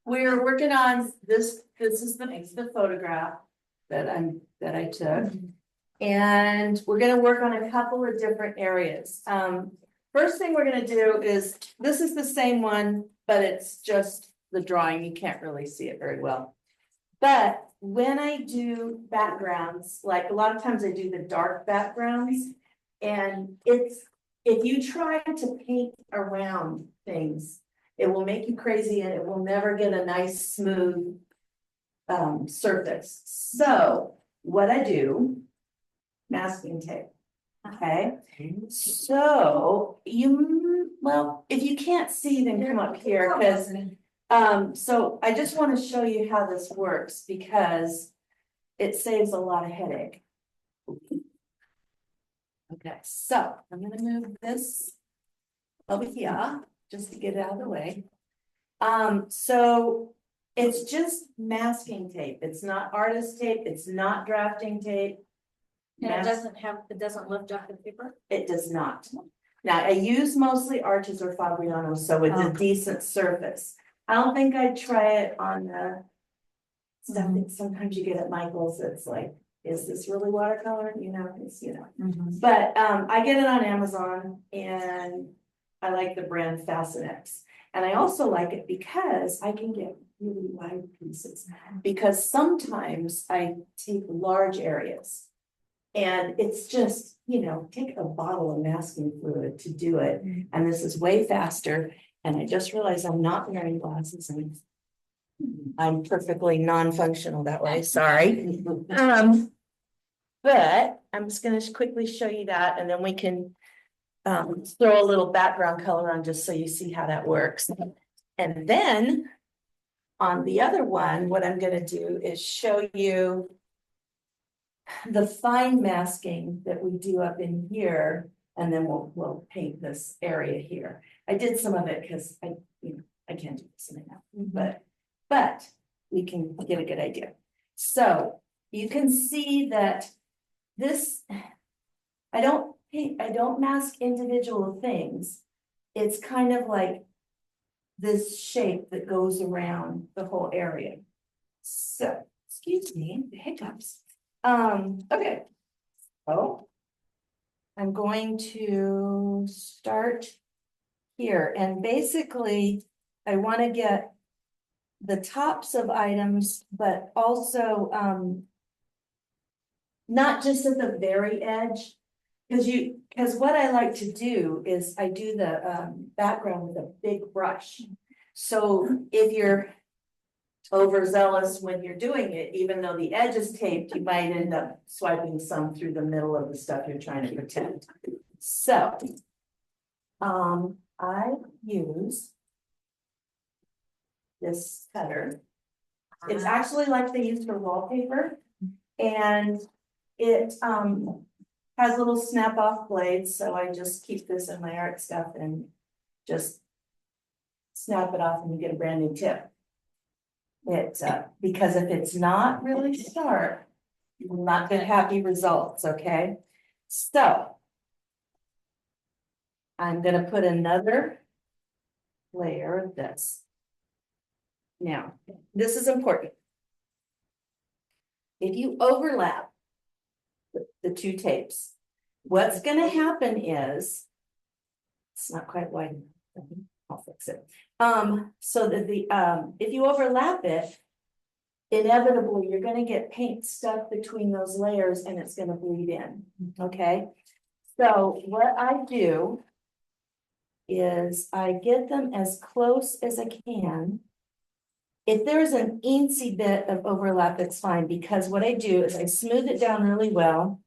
we're working on this. This is the photograph that I took. And we're gonna work on a couple of different areas. First thing we're gonna do is, this is the same one, but it's just the drawing. You can't really see it very well. But when I do backgrounds, like a lot of times I do the dark backgrounds, and if you try to paint around things, it will make you crazy and it will never get a nice smooth surface. So what I do, masking tape. Okay, so well, if you can't see, then come up here, because so I just want to show you how this works, because it saves a lot of headache. Okay, so I'm gonna move this over here just to get it out of the way. So it's just masking tape. It's not artist tape. It's not drafting tape. And it doesn't lift up the paper? It does not. Now, I use mostly Arches or Fabriano, so it's a decent surface. I don't think I'd try it on the stuff that sometimes you get at Michael's. It's like, is this really watercolor? You know, it's, you know. But I get it on Amazon, and I like the brand Fastenex. And I also like it because I can get really wide pieces, because sometimes I take large areas. And it's just, you know, take a bottle of masking fluid to do it. And this is way faster. And I just realized I'm not wearing glasses, and I'm perfectly non-functional that way, sorry. But I'm just gonna quickly show you that, and then we can throw a little background color on just so you see how that works. And then on the other one, what I'm gonna do is show you the fine masking that we do up in here, and then we'll paint this area here. I did some of it because I can't do this right now, but we can get a good idea. So you can see that this, I don't mask individual things. It's kind of like this shape that goes around the whole area. So, excuse me, the hiccups. Okay, so I'm going to start here, and basically I want to get the tops of items, but also not just at the very edge, because what I like to do is I do the background with a big brush. So if you're overzealous when you're doing it, even though the edge is taped, you might end up swiping some through the middle of the stuff you're trying to protect. So I use this cutter. It's actually like they use for wallpaper, and it has little snap off blades, so I just keep this in my art stuff and just snap it off, and you get a brand new tip. Because if it's not really sharp, you will not get happy results, okay? So I'm gonna put another layer of this. Now, this is important. If you overlap the two tapes, what's gonna happen is, it's not quite wide enough. I'll fix it. So that if you overlap it, inevitably you're gonna get paint stuck between those layers, and it's gonna bleed in, okay? So what I do is I get them as close as I can. If there's an eensy bit of overlap, that's fine, because what I do is I smooth it down really well.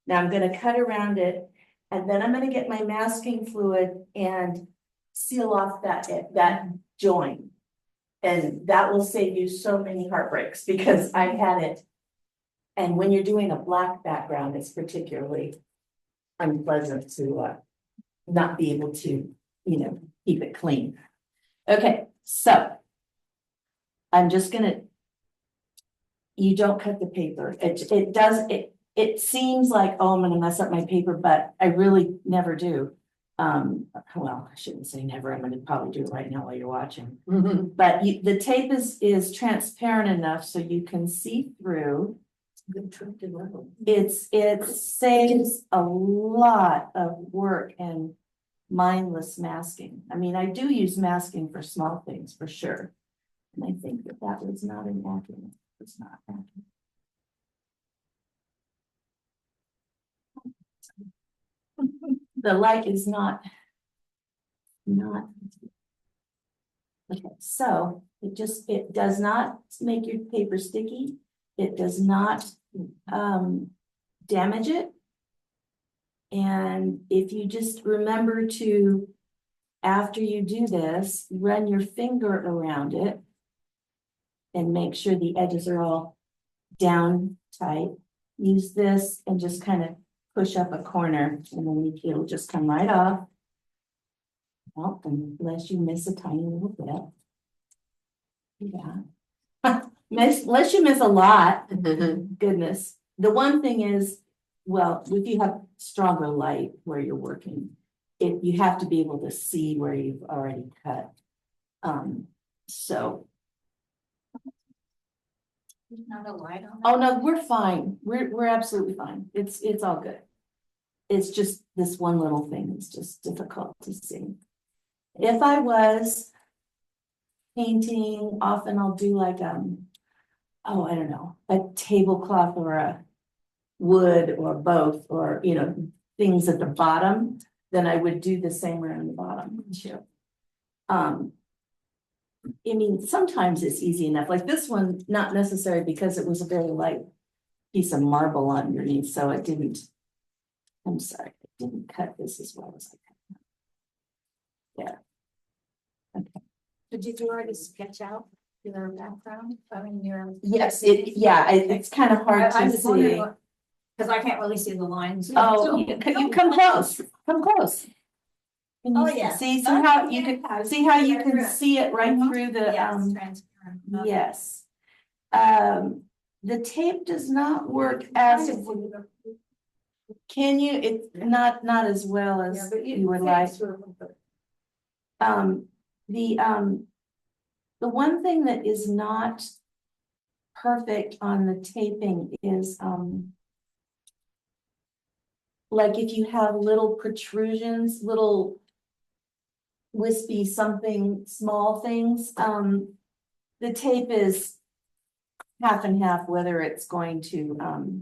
Now I'm gonna cut around it, and then I'm gonna get my masking fluid and seal off that joint. And that will save you so many heartbreaks, because I've had it. And when you're doing a black background, it's particularly unpleasant to not be able to, keep it clean. Okay, so I'm just gonna, you don't cut the paper. It seems like, oh, I'm gonna mess up my paper, but I really never do. Well, I shouldn't say never, I'm gonna probably do it right now while you're watching. But the tape is transparent enough so you can see through. Good trick to know. It saves a lot of work and mindless masking. I mean, I do use masking for small things for sure. And I think that was not inaccurate. It's not accurate. The light is not. Okay, so it does not make your paper sticky. It does not damage it. And if you just remember to, after you do this, run your finger around it and make sure the edges are all down tight. Use this and just kind of push up a corner and then it'll just come right off. Well, unless you miss a tiny little bit. Yeah. Unless you miss a lot, goodness. The one thing is, well, if you have stronger light where you're working, you have to be able to see where you've already cut. So. There's not a light on Oh, no, we're fine. We're absolutely fine. It's all good. It's just this one little thing is just difficult to see. If I was painting, often I'll do like, oh, I don't know, a tablecloth or a wood or both, or, you know, things at the bottom, then I would do the same around the bottom too. I mean, sometimes it's easy enough, like this one, not necessary because it was a very light piece of marble underneath, so it didn't, I'm sorry, it didn't cut this as well as I could. Yeah. Okay. Did you already sketch out your background? I mean, your. Yes, it's kind of hard to see. Because I can't really see the lines. Oh, you come close, come close. Can you Oh, yeah. see how you can see it right through the, Yes, transparent. yes. The tape does not work as, can you, it's not as well as you would like. The one thing that is not perfect on the taping is, like if you have little protrusions, little wispy something, small things, the tape is half and half, whether it's going to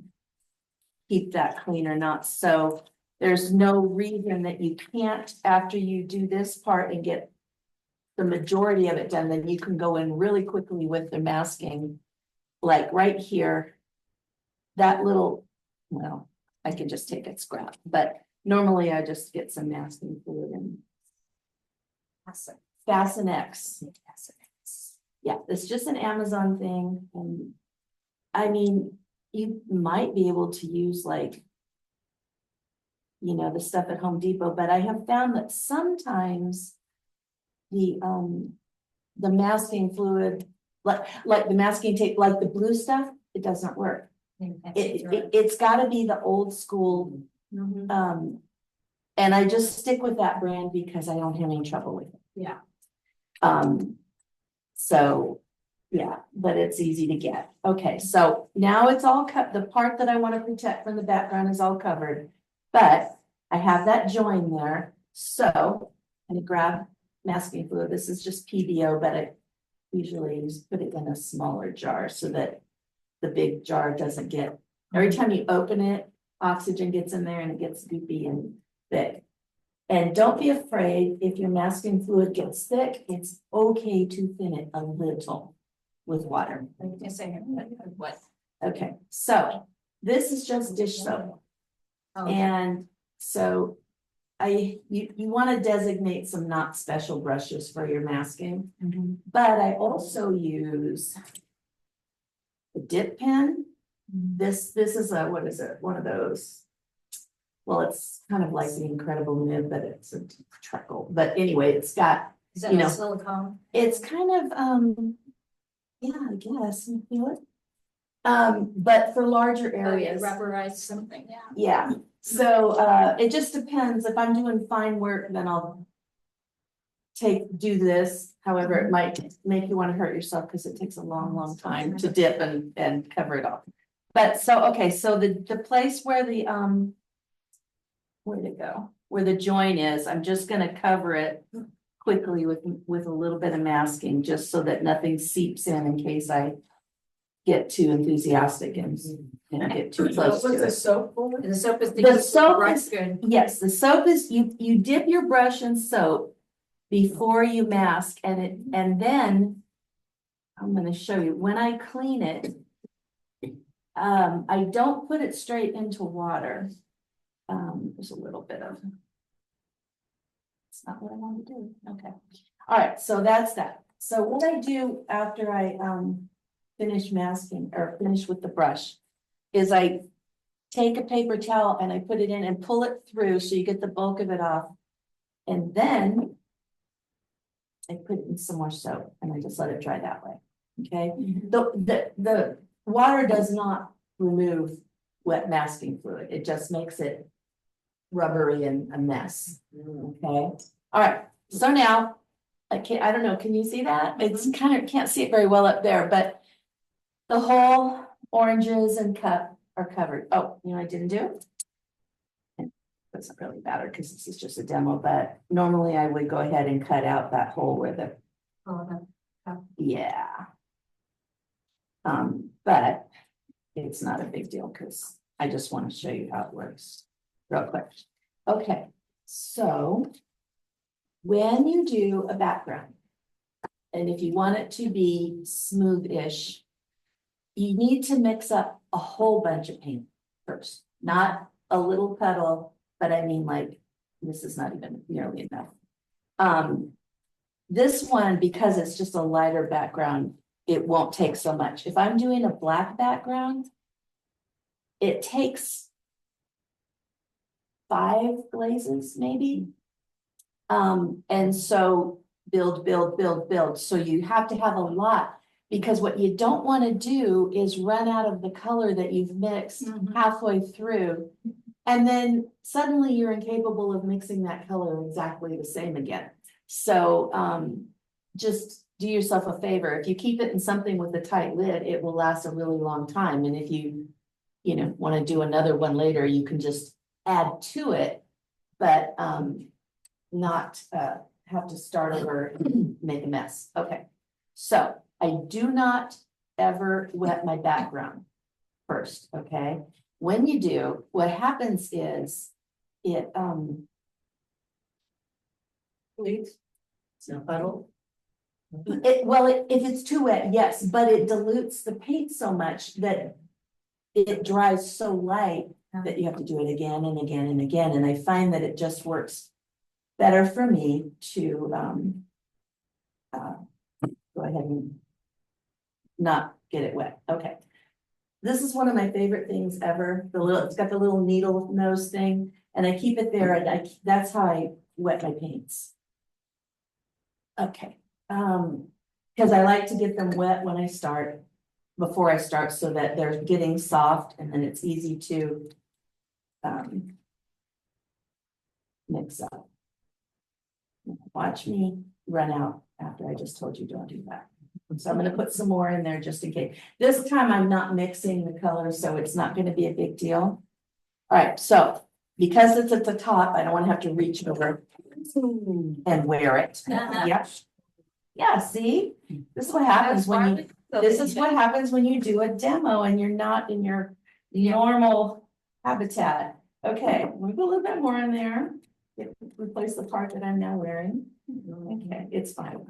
keep that clean or not. So there's no reason that you can't, after you do this part and get the majority of it done, then you can go in really quickly with the masking. Like right here, that little, well, I can just take it scrap, but normally I just get some masking fluid and Fasten X. Yeah, it's just an Amazon thing. And I mean, you might be able to use like, you know, the stuff at Home Depot, but I have found that sometimes the masking fluid, like the masking tape, like the blue stuff, it doesn't work. It's got to be the old school. And I just stick with that brand because I don't have any trouble with it. Yeah. So yeah, but it's easy to get. Okay, so now it's all cut. The part that I want to protect from the background is all covered, but I have that join there. So I'm gonna grab masking fluid. This is just PBO, but I usually just put it in a smaller jar so that the big jar doesn't get, every time you open it, oxygen gets in there and it gets goopy and thick. And don't be afraid if your masking fluid gets thick, it's okay to thin it a little with water. What? Okay, so this is just dish soap. And so you want to designate some not special brushes for your masking, but I also use a dip pen. This is a, what is it? One of those. Well, it's kind of like the Incredible Nib, but it's a treacle. But anyway, it's got, Is that you know, silicone? it's kind of, yeah, I guess you feel it. But for larger areas. Rubberized something, yeah. Yeah, So, it just depends. If I'm doing fine work, then I'll do this. However, it might make you want to hurt yourself because it takes a long time to dip and cover it up. But so, okay, so the place where the, where'd it go? Where the join is, I'm just gonna cover it quickly with a little bit of masking, just so that nothing seeps in case I get too enthusiastic and get too close to it. soap for? The soap is The soap right, is, good. yes, the soap is, you dip your brush in soap before you mask and then I'm gonna show you, when I clean it, I don't put it straight into water. There's a little bit of. It's not what I want to do. Okay. All right, so that's that. So what I do after I finish masking or finish with the brush is I take a paper towel and I put it in and pull it through so you get the bulk of it off. And then I put in some more soap and I just let it dry that way. Okay. The water does not remove wet masking fluid. It just makes it rubbery and a mess. Okay. All right. So now I don't know. Can you see that? It's kind of, can't see it very well up there, but the whole oranges and cup are covered. Oh, you know, what I didn't do. It doesn't really matter because this is just a demo, but normally I would go ahead and cut out that hole where the, yeah. But it's not a big deal because I just want to show you how it works real quick. Okay, so when you do a background, and if you want it to be smooth-ish, you need to mix up a whole bunch of paint first, not a little puddle, but I mean like, this is not even nearly enough. This one, because it's just a lighter background, it won't take so much. If I'm doing a black background, it takes 5 glazes maybe. And so build. So you have to have a lot, because what you don't want to do is run out of the color that you've mixed halfway through. And then suddenly you're incapable of mixing that color exactly the same again. So just do yourself a favor. If you keep it in something with a tight lid, it will last a really long time. And if you want to do another one later, you can just add to it, but not have to start over and make a mess. Okay, so I do not ever wet my background first, okay? When you do, what happens is it Please. It's no puddle. if it's too wet, yes, but it dilutes the paint so much that it dries so light that you have to do it again and again and again. And I find that it just works better for me to go ahead and not get it wet. Okay. This is one of my favorite things ever. It's got the little needle nose thing, and I keep it there, and that's how I wet my paints. Okay. Because I like to get them wet when before I start, so that they're getting soft, and then it's easy to mix up. Watch me run out after I just told you don't do that. So I'm going to put some more in there just in case. This time I'm not mixing the colors, so it's not going to be a big deal. All right, so because it's at the top, I don't want to have to reach over and wear it. Yep. Yeah, see, this is what happens when you do a demo and you're not in your normal habitat. Okay, we'll put a little bit more in there. Replace the part that I'm now wearing. Okay, it's fine.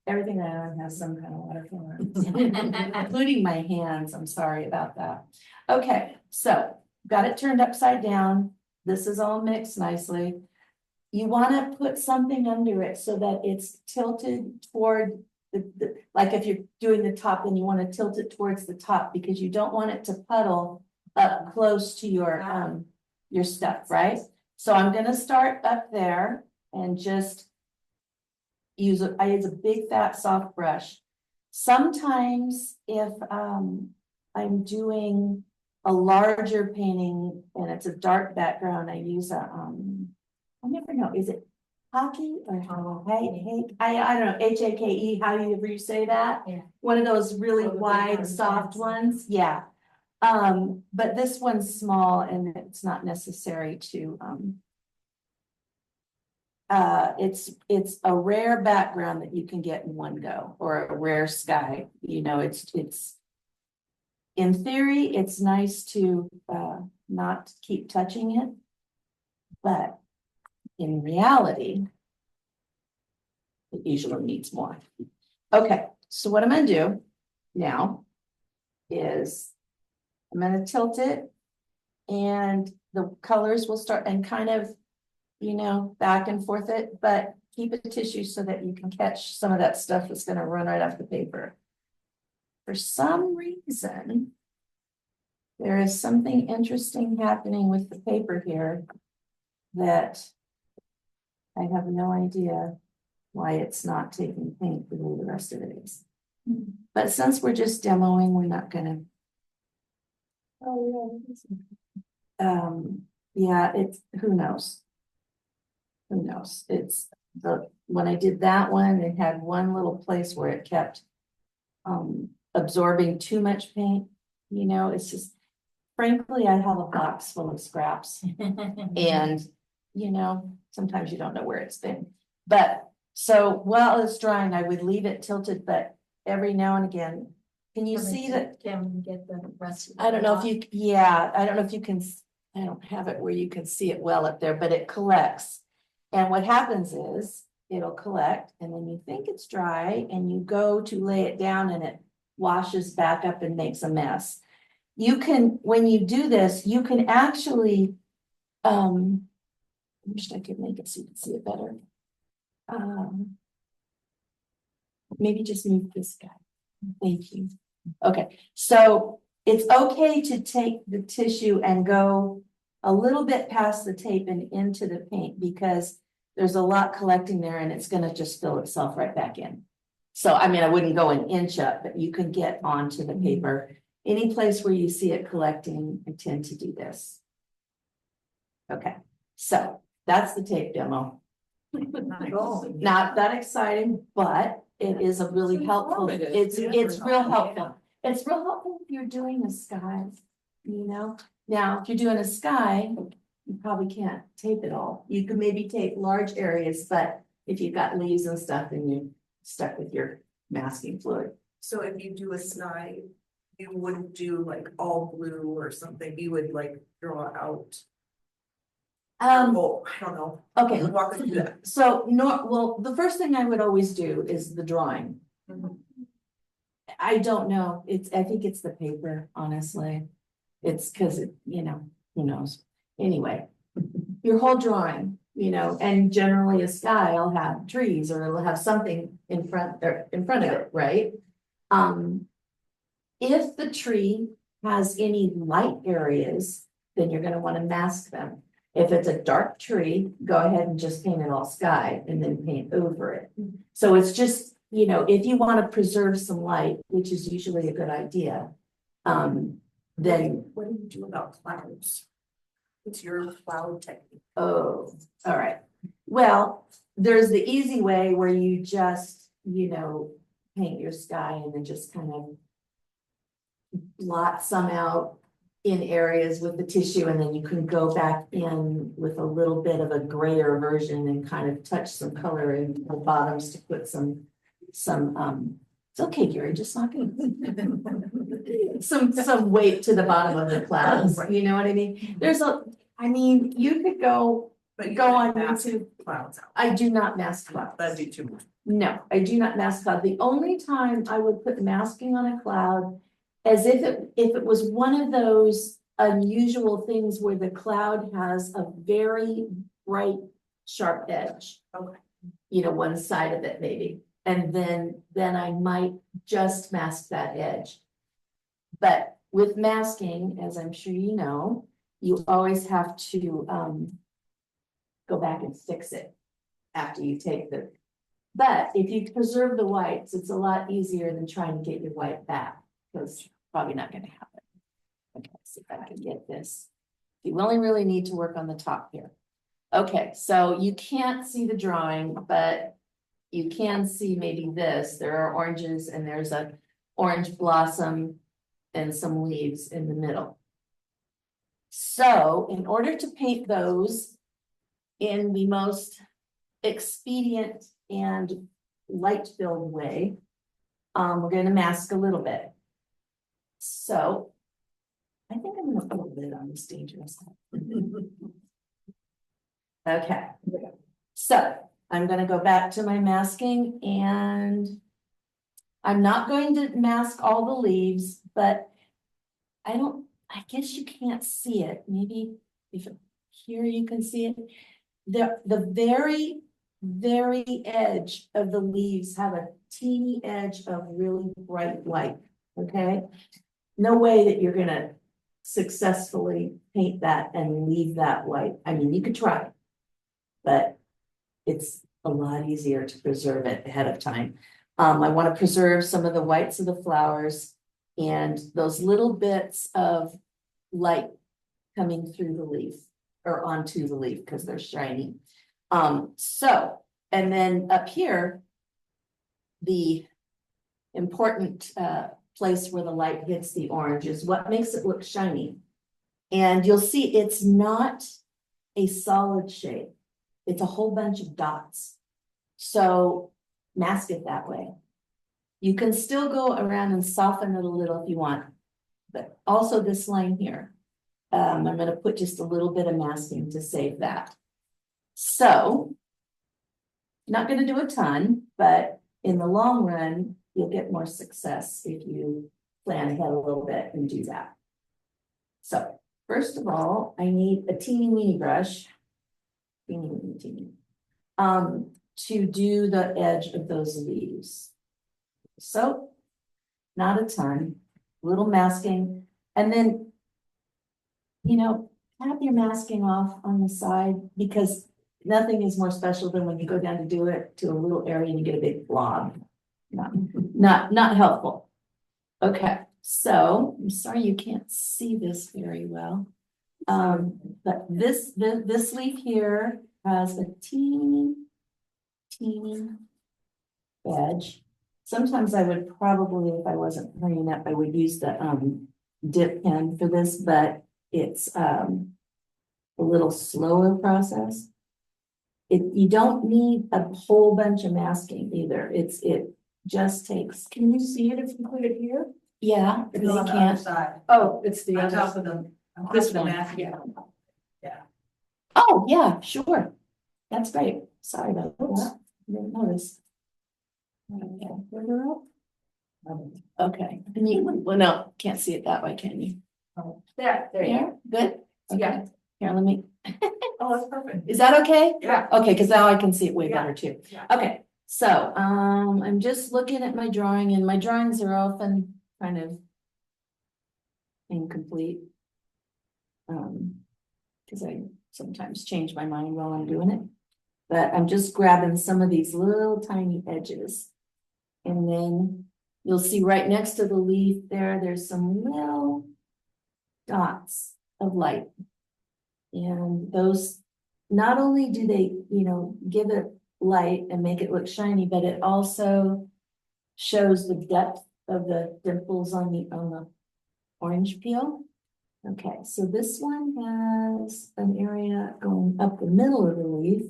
Everything I own has some kind of watercolor, including my hands. I'm sorry about that. Okay, so got it turned upside down. This is all mixed nicely. You want to put something under it so that it's tilted toward like if you're doing the top, then you want to tilt it towards the top, because you don't want it to puddle up close to your stuff, right? So I'm going to start up there and just I use a big fat soft brush. Sometimes if I'm doing a larger painting and it's a dark background, I use I never know, is it hockey or I don't know, HAKE, how do you say that? Yeah. One of those really Oh, the big wide, ones, soft yeah. ones, yeah. But this one's small and it's not necessary to, it's a rare background that you can get in one go, or a rare sky, you know, it's. In theory, it's nice to, not keep touching it. But in reality, it usually needs more. Okay, so what I'm gonna do now is I'm gonna tilt it and the colors will start and kind of, you know, back and forth it, but keep a tissue so that you can catch some of that stuff that's gonna run right off the paper. For some reason, there is something interesting happening with the paper here that I have no idea why it's not taking paint the way the rest of it is. But since we're just demoing, we're not gonna. Oh, yeah. Yeah, it's, who knows? Who knows? It's when I did that one, it had one little place where it kept absorbing too much paint. You know, it's just, frankly, I have a box full of scraps. And, you know, sometimes you don't know where it's been. But so while it's drying, I would leave it tilted, but every now and again, can you see that? Can we get the rest? I don't know if you, yeah, I don't know if you can, I don't have it where you can see it well up there, but it collects. And what happens is it'll collect and then you think it's dry and you go to lay it down and it washes back up and makes a mess. You can, when you do this, you can actually, I wish I could make it so you can see it better. Maybe just move this guy. Thank you. Okay, so it's okay to take the tissue and go a little bit past the tape and into the paint because there's a lot collecting there and it's gonna just fill itself right back in. So, I mean, I wouldn't go an inch up, but you can get onto the paper. Any place where you see it collecting, I tend to do this. Okay, so that's the tape demo. Not that exciting, but it is a really helpful, it's real helpful. It's real helpful if you're doing a sky, you know? Now, if you're doing a sky, you probably can't tape it all. You can maybe tape large areas, but if you've got leaves and stuff, then you're stuck with your masking fluid. So if you do a sky, you wouldn't do like all blue or something, you would like draw out. Oh, I don't know. Okay, Walk us through that. so well, the first thing I would always do is the drawing. I don't know, I think it's the paper, honestly. It's because it, you know, who knows? Anyway, your whole drawing, you know, and generally a sky will have trees or it'll have something in front of it, right? If the tree has any light areas, then you're gonna want to mask them. If it's a dark tree, go ahead and just paint it all sky and then paint over it. So it's just, you know, if you want to preserve some light, which is usually a good idea, then. What do you do about clouds? What's your cloud technique? Oh, all right. Well, there's the easy way where you just, you know, paint your sky and then just kind of blot some out in areas with the tissue, and then you can go back in with a little bit of a grayer version and kind of touch some color in the bottoms to put some, it's okay, Gary, just not gonna. Some weight to the bottom of the clouds, you know what I mean? You could go But you go on can mask YouTube. clouds out. I do not mask clouds. That'd be too much. No, I do not mask cloud. The only time I would put masking on a cloud as if it was one of those unusual things where the cloud has a very bright, sharp edge. Okay. You know, one side of it maybe. And then I might just mask that edge. But with masking, as I'm sure you know, you always have to go back and fix it after you take the. But if you preserve the whites, it's a lot easier than trying to get your white back, because it's probably not going to happen. Okay, see if I can get this. You only really need to work on the top here. Okay, so you can't see the drawing, but you can see maybe this. There are oranges and there's a orange blossom and some leaves in the middle. So in order to paint those in the most expedient and light-filled way, we're going to mask a little bit. So I think I'm going to put a lid on this dangerous. Okay, so I'm going to go back to my masking, and I'm not going to mask all the leaves, but I guess you can't see it. Maybe if here you can see it. The very edge of the leaves have a teeny edge of really bright white, okay? No way that you're gonna successfully paint that and leave that white. I mean, you could try, but it's a lot easier to preserve it ahead of time. I want to preserve some of the whites of the flowers and those little bits of light coming through the leaf or onto the leaf because they're shiny. And then up here, the important place where the light hits the orange is what makes it look shiny. And you'll see it's not a solid shape. It's a whole bunch of dots. So mask it that way. You can still go around and soften it a little if you want, but also this line here. I'm going to put just a little bit of masking to save that. So, not going to do a ton, but in the long run, you'll get more success if you plan ahead a little bit and do that. So, first of all, I need a teeny weeny brush, teeny, to do the edge of those leaves. So, not a ton, little masking, and then, you know, have your masking off on the side because nothing is more special than when you go down to do it to a little area and you get a big blob. Not helpful. Okay, so I'm sorry you can't see this very well. But this leaf here has a teeny edge. Sometimes I would probably, if I wasn't hurrying up, I would use the dip pen for this, but it's a little slower process. You don't need a whole bunch of masking either. It just takes. Can you see it if you put it here? Yeah, It's you on the other can't. side. Oh, it's the On other. top of them. This one, Yeah. Oh, yeah, sure. That's great. Sorry about that. Didn't notice. Okay, further up. Okay, well, no, can't see it that way, can you? There you go. Good. Okay. Yeah. Here, let me. Oh, that's perfect. Is that okay? Yeah. Okay, because now I can see it way Yeah. better too. Yeah. Okay, so I'm just looking at my drawing, and my drawings are often kind of incomplete. Because I sometimes change my mind while I'm doing it. But I'm just grabbing some of these little tiny edges. And then you'll see right next to the leaf there's some little dots of light. And those, not only do they, give it light and make it look shiny, but it also shows the depth of the dimples on the orange peel. Okay, so this one has an area going up the middle of the leaf.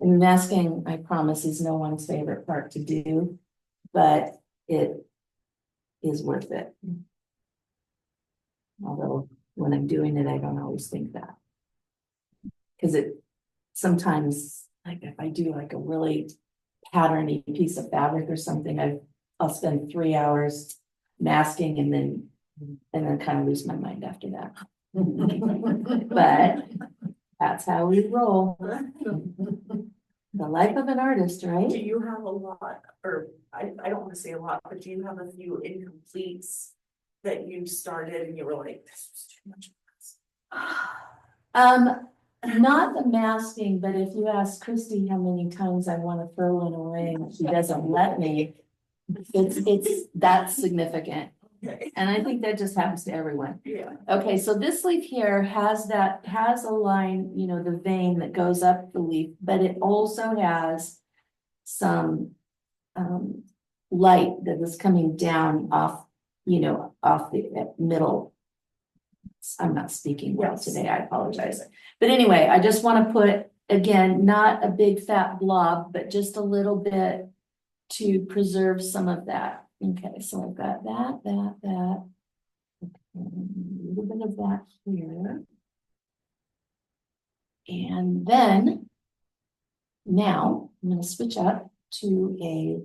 And masking, I promise, is no one's favorite part to do, but it is worth it. Although when I'm doing it, I don't always think that. Because sometimes, like if I do like a really patterny piece of fabric or something, I'll spend 3 hours masking and then kind of lose my mind after that. But that's how we roll. The life of an artist, right? Do you have a lot, or I don't want to say a lot, but do you have a few incompletes that you started and you were like, this was too much? Not the masking, but if you ask Christy how many times I want to throw one away and she doesn't let me, It's that significant. Okay. And I think that just happens to everyone. Yeah. Okay, so this leaf here has a line, the vein that goes up the leaf, but it also has some light that is coming down off, off the middle. I'm not speaking well Yes. today, I apologize. But anyway, I just want to put, again, not a big fat blob, but just a little bit to preserve some of that. Okay, so I've got that. Okay, a little bit of that here. And then now I'm going to switch up to a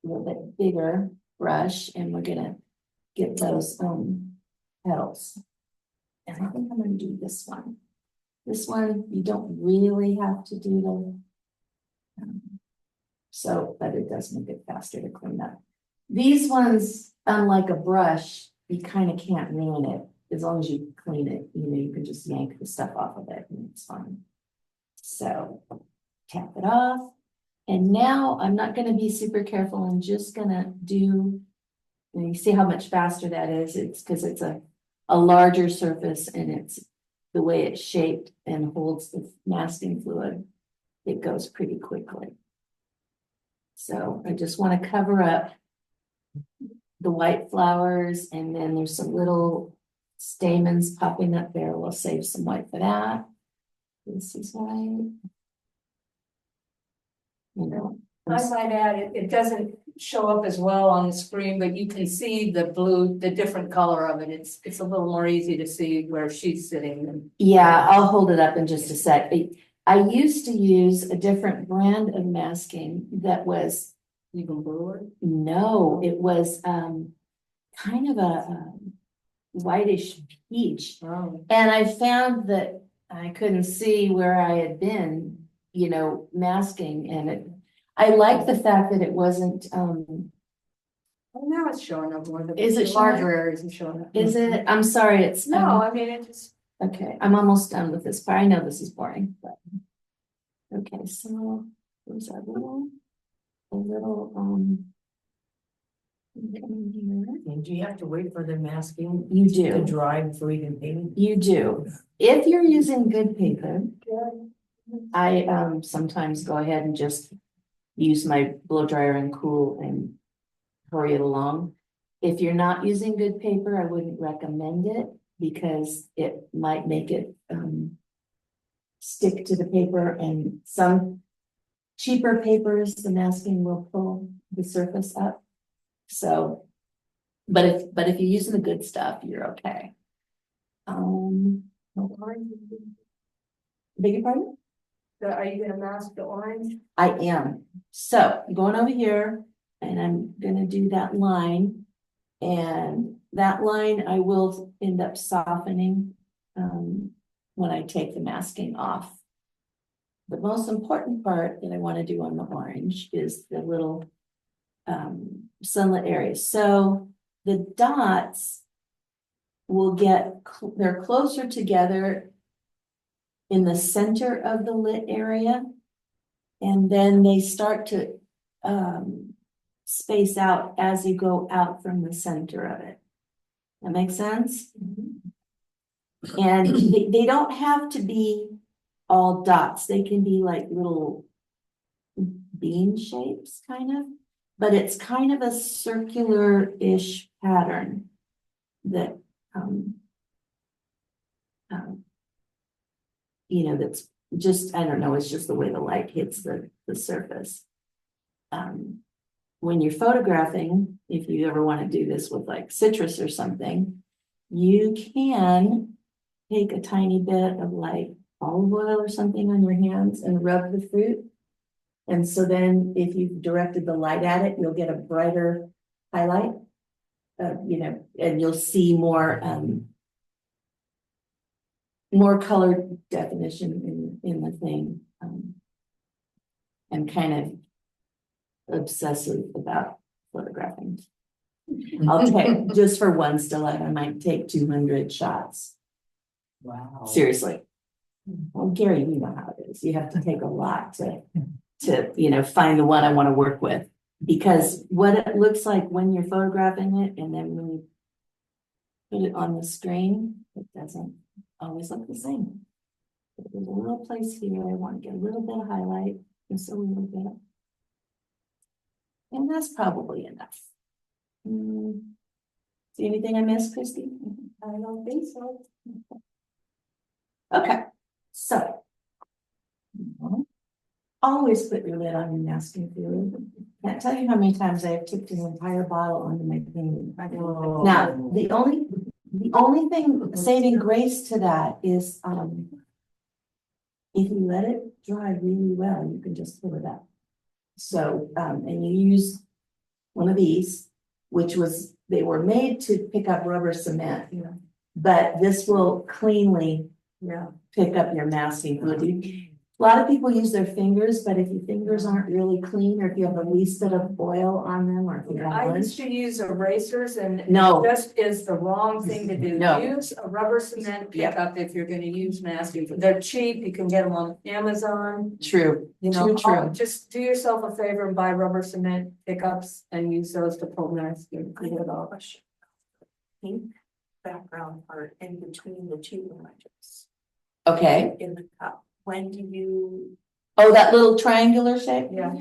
little bit bigger brush and we're going to get those petals. And I think I'm going to do this one. This one, you don't really have to do but it does make it faster to clean up. These ones, unlike a brush, you kind of can't ruin it. As long as you clean it, you can just yank the stuff off of it and it's fine. So tap it off. And now I'm not going to be super careful. I'm just going to do, and you see how much faster that is. It's because it's a larger surface and it's the way it's shaped and holds the masking fluid. It goes pretty quickly. So I just want to cover up the white flowers and then there's some little stamens popping up there. We'll save some white for that. This is white. I might add, it doesn't show up as well on the screen, but you can see the blue, the different color of it. It's a little more easy to see where she's sitting than. Yeah, I'll hold it up in just a sec. I used to use a different brand of masking that was Even bluer. no, it was kind of a whitish peach. Oh. And I found that I couldn't see where I had been, masking and I like the fact that it wasn't Well, now it's showing up more. Is it the larger showing? areas are showing up. is it? I'm sorry, it's No, I mean, it just. okay, I'm almost done with this part. I know this is boring, but okay, so there's a little And do you have to wait for the masking you to do. dry before you can paint You do. If you're using good paper, I sometimes go ahead and just use my blow dryer and cool and hurry it along. If you're not using good paper, I wouldn't recommend it because it might make it stick to the paper, and some cheaper papers, the masking will pull the surface up. So, but if you're using the good stuff, you're okay. Beg your pardon? Are you gonna mask the orange? I am. So I'm going over here and I'm gonna do that line. And that line I will end up softening when I take the masking off. The most important part that I want to do on the orange is the little sunlit areas. So the dots will they're closer together in the center of the lit area. And then they start to space out as you go out from the center of it. That makes sense? And they don't have to be all dots. They can be like little bean shapes, kind of. But it's kind of a circular-ish pattern that that's just, I don't know, it's just the way the light hits the surface. When you're photographing, if you ever want to do this with like citrus or something, you can take a tiny bit of like olive oil or something on your hands and rub the fruit. And so then if you've directed the light at it, you'll get a brighter highlight, and you'll see more color definition in the thing. I'm kind of obsessive about photographing. I'll take, just for one stiletto, I might take 200 shots. Wow. Seriously. Well, Gary, you know how it is. You have to take a lot to find the one I want to work with. Because what it looks like when you're photographing it and then when you put it on the screen, it doesn't always look the same. There's a little place here, I want to get a little bit of highlight, just a little bit. And that's probably enough. See anything I missed, Christy? I don't think so. Okay, so. Always put your lid on your masking fluid. Can't tell you how many times I have tipped an entire bottle onto my painting. Now, the only thing saving grace to that is, if you let it dry really well, you can just pull it up. So, and you use one of these, which was, they were made to pick up rubber cement. Yeah. But this will cleanly pick up your masking fluid. A lot of people use their fingers, but if your fingers aren't really clean, or if you have the least bit of oil on them, or if you have I one. used to use erasers and No. just is the wrong thing to do. No. Use a rubber cement pickup if you're gonna use masking. They're cheap, you can get them on Amazon. True, You know, true. just do yourself a favor and buy rubber cement pickups and use those to pull masking. I have a question. Pink background part in between the two images Okay. in the cup. When do you? Oh, that little triangular shape? Yeah.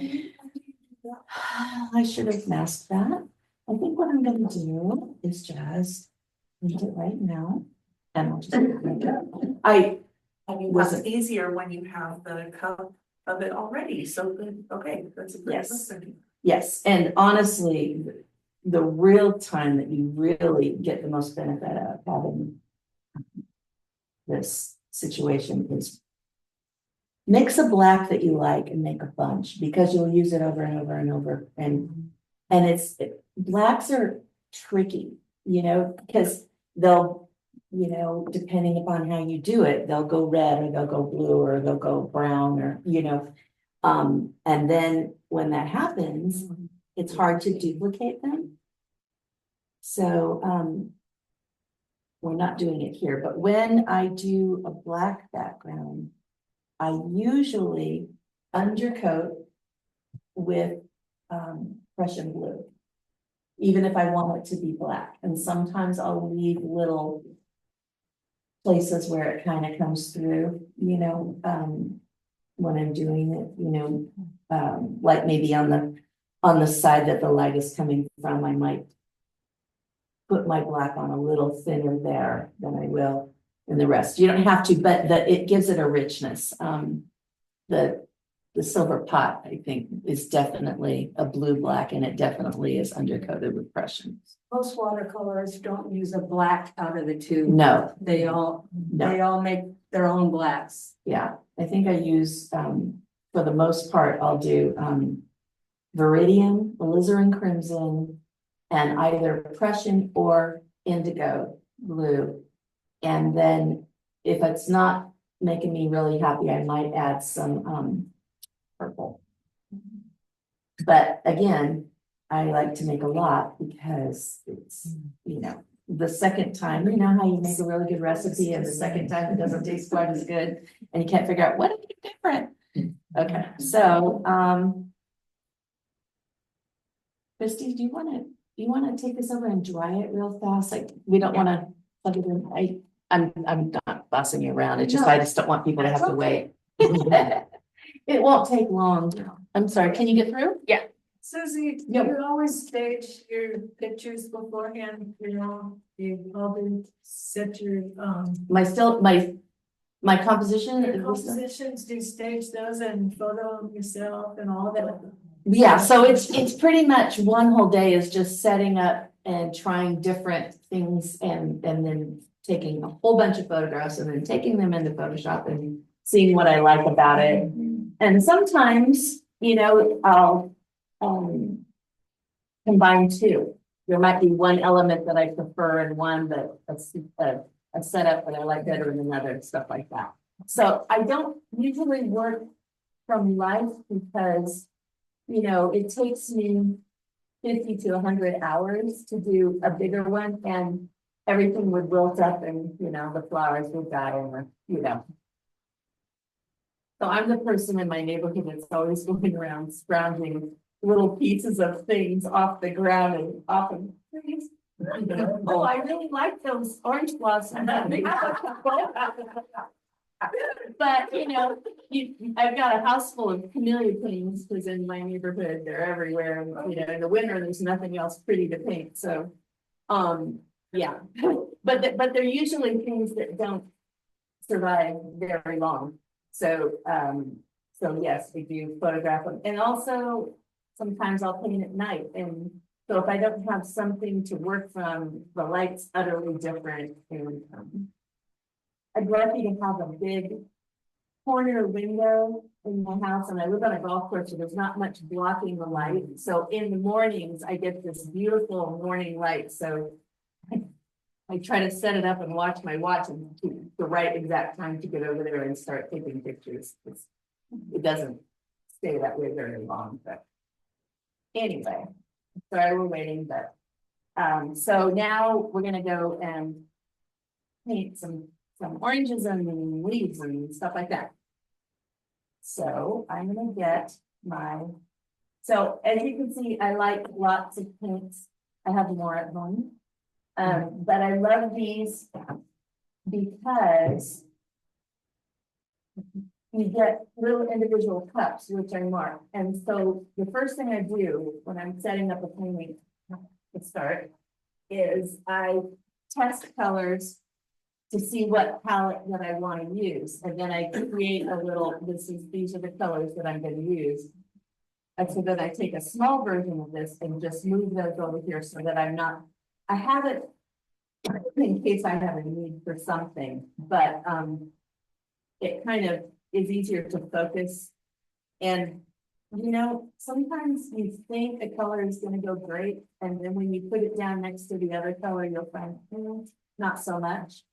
I should have masked that. I think what I'm gonna do is just leave it right now. And I'll just. I I mean, Was it's easier when you have the cup of it already, so good, okay, that's a great Yes. lesson. Yes, and honestly, the real time that you really get the most benefit out of having this situation is mix a black that you like and make a bunch, because you'll use it over and over and over. And blacks are tricky, because they'll, depending upon how you do it, they'll go red or they'll go blue or they'll go brown or, and then when that happens, it's hard to duplicate them. So, we're not doing it here, but when I do a black background, I usually undercoat with Prussian blue, even if I want it to be black. And sometimes I'll leave little places where it kind of comes through, when I'm doing it, like maybe on the side that the light is coming from, I might put my black on a little thinner there than I will in the rest. You don't have to, but it gives it a richness. The silver pot, I think, is definitely a blue-black, and it definitely is undercoated with Prussian. Most watercolors don't use a black out of the two. No, They all make their own blacks. yeah, I think I use, for the most part, I'll do Viridian, alizarin crimson, and either Prussian or indigo blue. And then if it's not making me really happy, I might add some purple. But again, I like to make a lot because it's, the second time, how you make a really good recipe and the second time it doesn't taste quite as good and you can't figure out what to do different. Okay, so Christy, do you want to take this over and dry it real fast? Like, we don't want to plug it in. I'm not bossing you around. It's just, I just don't want people to have to wait. It won't take long. I'm sorry, can you get through? Yeah. Susie, do Yep. you always stage your pictures beforehand, you probably set your, My composition. your compositions, do you stage those and photo yourself and all that? Yeah, so it's pretty much one whole day is just setting up and trying different things and then taking a whole bunch of photographs and then taking them into Photoshop and seeing what I like about it. And sometimes, I'll combine two. There might be one element that I prefer in one, but a setup that I like better in another, stuff like that. So I don't usually work from life because it takes me 50 to 100 hours to do a bigger one, and everything would wilt up and, the flowers would die and, So I'm the person in my neighborhood that's always going around scrounging little pieces of things off the ground and off of trees. Oh, I really like those orange blossoms. But, I've got a house full of camellia queens, because in my neighborhood, they're everywhere, and, in the winter, there's nothing else pretty to paint, so. Yeah, but they're usually things that don't survive very long. So, so yes, we do photograph them, and also sometimes I'll paint at night, and so if I don't have something to work from, the light's utterly different, and I'd lucky to have a big corner window in my house, and I live on a golf course, so there's not much blocking the light. So in the mornings, I get this beautiful morning light, so I try to set it up and watch my watch and keep the right exact time to get over there and start taking pictures. It doesn't stay that way very long, but anyway, sorry we're waiting, but so now we're gonna go and paint some oranges and leaves and stuff like that. So I'm gonna get so as you can see, I like lots of paints. I have more at home. But I love these because you get little individual cups, which I mark. And so the first thing I do when I'm setting up a painting to start is I test colors to see what palette that I want to use. And then I create a little, these are the colors that I'm going to use. And so then I take a small version of this and just move those over here so that I have it in case I have a need for something, but it kind of is easier to focus. And sometimes you think a color is going to go great, and then when you put it down next to the other color, you'll find not so much.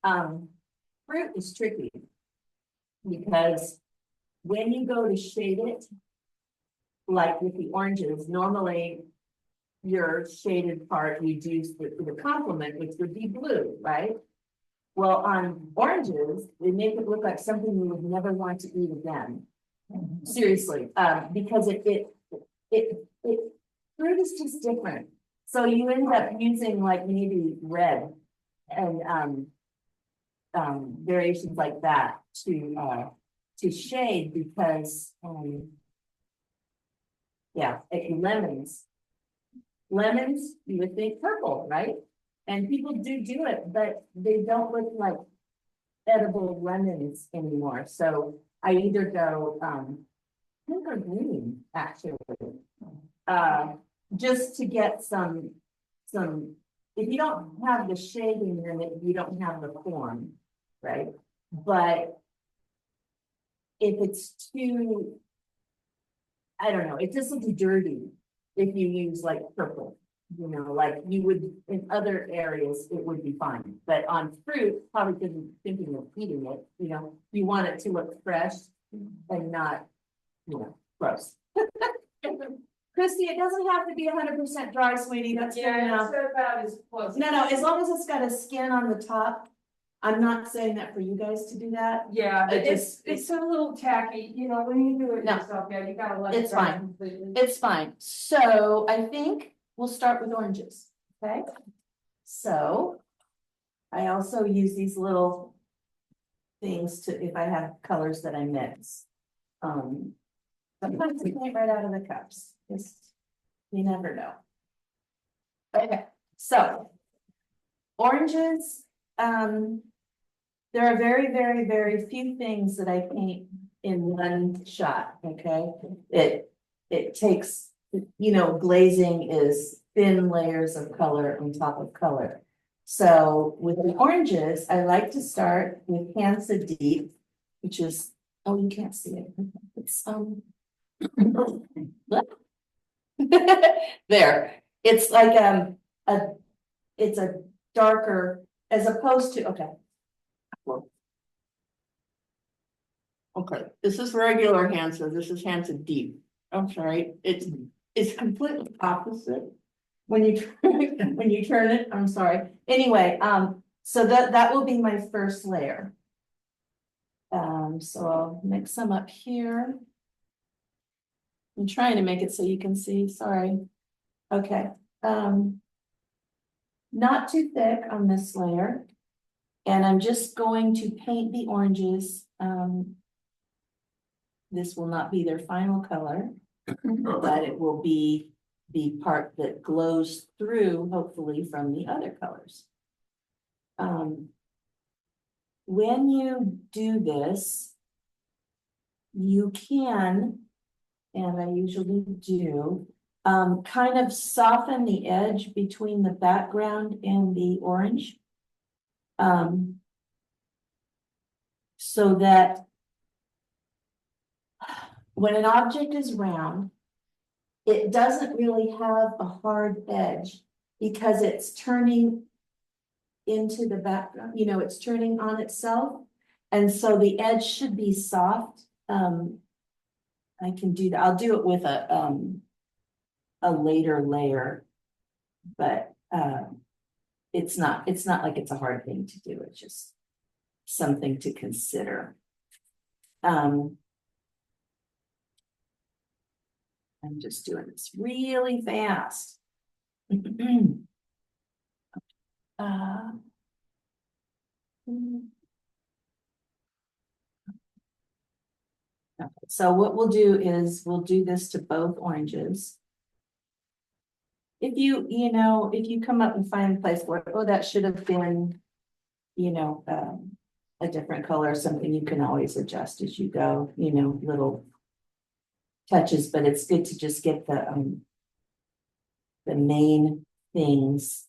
Fruit is tricky because when you go to shade it, like with the oranges, normally your shaded part, you do the complement, which would be blue, right? Well, on oranges, they make it look like something you would never want to eat again. Seriously, because it fruit is just different. So you end up using like maybe red and variations like that to shade because yeah, lemons, you would think purple, right? And people do it, but they don't look like edible lemons anymore. So I either go pink or green, actually, just to get some. If you don't have the shading in it, you don't have the form, right? But if it's too, I don't know, it just looks dirty if you use like purple, like you would in other areas, it would be fine. But on fruit, probably because you're thinking of eating it, you want it to look fresh and not, gross. Christy, it doesn't have to be 100% dry, sweetie. That's fair enough. No, as long as it's got a skin on the top. I'm not saying that for you guys to do that. Yeah, but it's a little tacky, when you do it No. yourself, yeah, you gotta let It's it dry fine. completely. It's fine. So I think we'll start with oranges. Okay. So I also use these little things if I have colors that I mix. Sometimes I paint right out of the cups. You never know. Okay, so oranges. There are very, very, very few things that I paint in one shot. Okay, it takes, glazing is thin layers of color on top of color. So with the oranges, I like to start with Hansa Deep, which is, oh, you can't see it. It's there. It's like it's a darker as opposed to okay. This is regular Hansa. This is Hansa Deep. I'm sorry. It's completely opposite when you turn it. I'm sorry. Anyway, so that will be my first layer. So I'll mix some up here. I'm trying to make it so you can see, sorry. Okay, not too thick on this layer. And I'm just going to paint the oranges. This will not be their final color, but it will be the part that glows through, hopefully, from the other colors. When you do this, you can, and I usually do, kind of soften the edge between the background and the orange. So that when an object is round, it doesn't really have a hard edge because it's turning into the background, you know, it's turning on itself. And so the edge should be soft. I can do that. I'll do it with a later layer, but it's not like it's a hard thing to do. It's just something to consider. I'm just doing this really fast. Okay, so what we'll do is we'll do this to both oranges. If you come up and find a place where, oh, that should have been, a different color or something, you can always adjust as you go, little touches, but it's good to just get the main things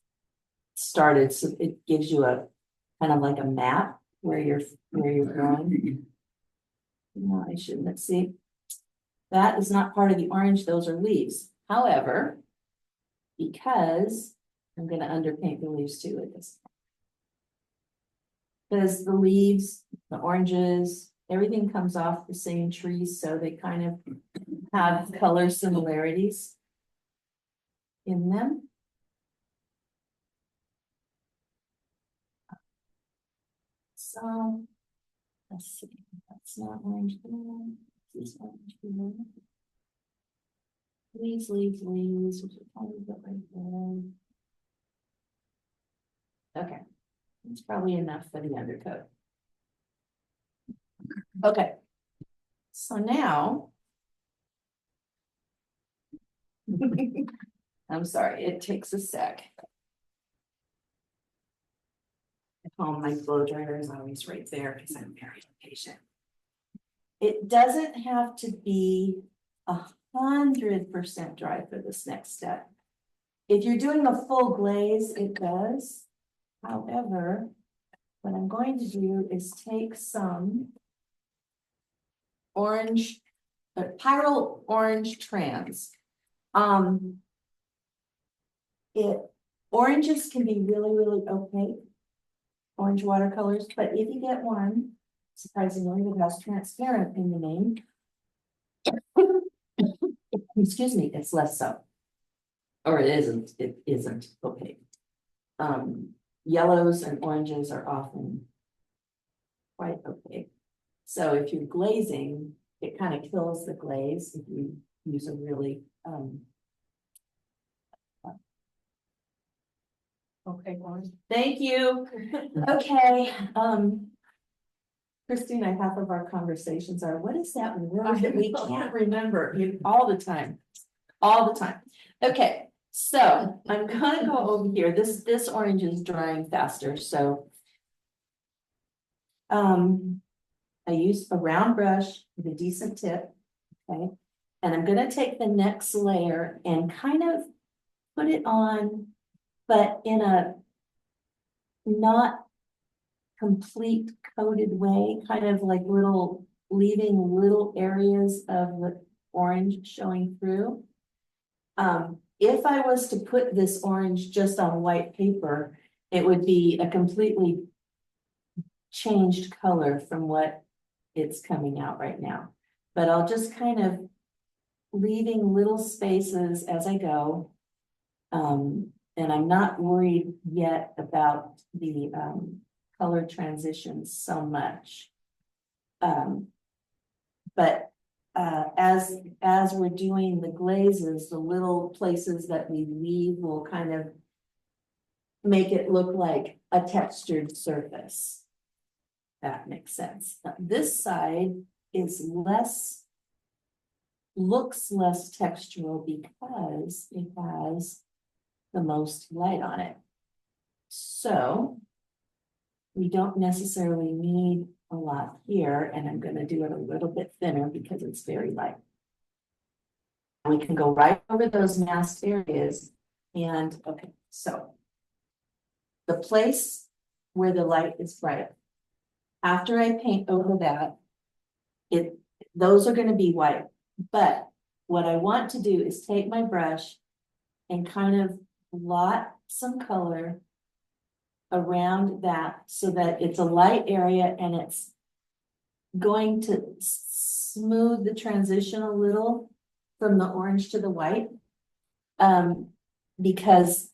started, so it gives you a kind of like a map where you're going. No, I shouldn't. Let's see. That is not part of the orange, those are leaves. However, because I'm going to underpaint the leaves too with this. Because the leaves, the oranges, everything comes off the same trees, so they kind of have color similarities in them. So let's see, that's not orange. This is orange. Leaves, leaves, leaves, which is probably about right there. Okay, it's probably enough for the undercoat. Okay, so now I'm sorry, it takes a sec. At home, my blow dryer is always right there because I'm very impatient. It doesn't have to be 100% dry for this next step. If you're doing a full glaze, it does. However, what I'm going to do is take some orange, Pyrrole Orange Trans. Oranges can be really, really opaque, orange watercolors, but if you get one, surprisingly, that has transparent in the name, excuse me, it's less so. Or it isn't opaque. Yellows and oranges are often quite opaque. So if you're glazing, it kind of kills the glaze if you use a really okay, thank you. Okay. Christina, half of our conversations are, what is that word that we can't remember all the time? All the time. Okay, so I'm gonna go over here. This orange is drying faster, so I use a round brush with a decent tip, okay? And I'm gonna take the next layer and kind of put it on, but in a not complete coated way, kind of like leaving little areas of the orange showing through. If I was to put this orange just on white paper, it would be a completely changed color from what it's coming out right now. But I'll just kind of leaving little spaces as I go. And I'm not worried yet about the color transitions so much. But as we're doing the glazes, the little places that we leave will kind of make it look like a textured surface. That makes sense. This side is looks less textural because it has the most light on it. So we don't necessarily need a lot here, and I'm gonna do it a little bit thinner because it's very light. We can go right over those masked areas and, okay, so the place where the light is bright, after I paint over that, those are gonna be white. But what I want to do is take my brush and kind of blot some color around that so that it's a light area and it's going to smooth the transition a little from the orange to the white. Because,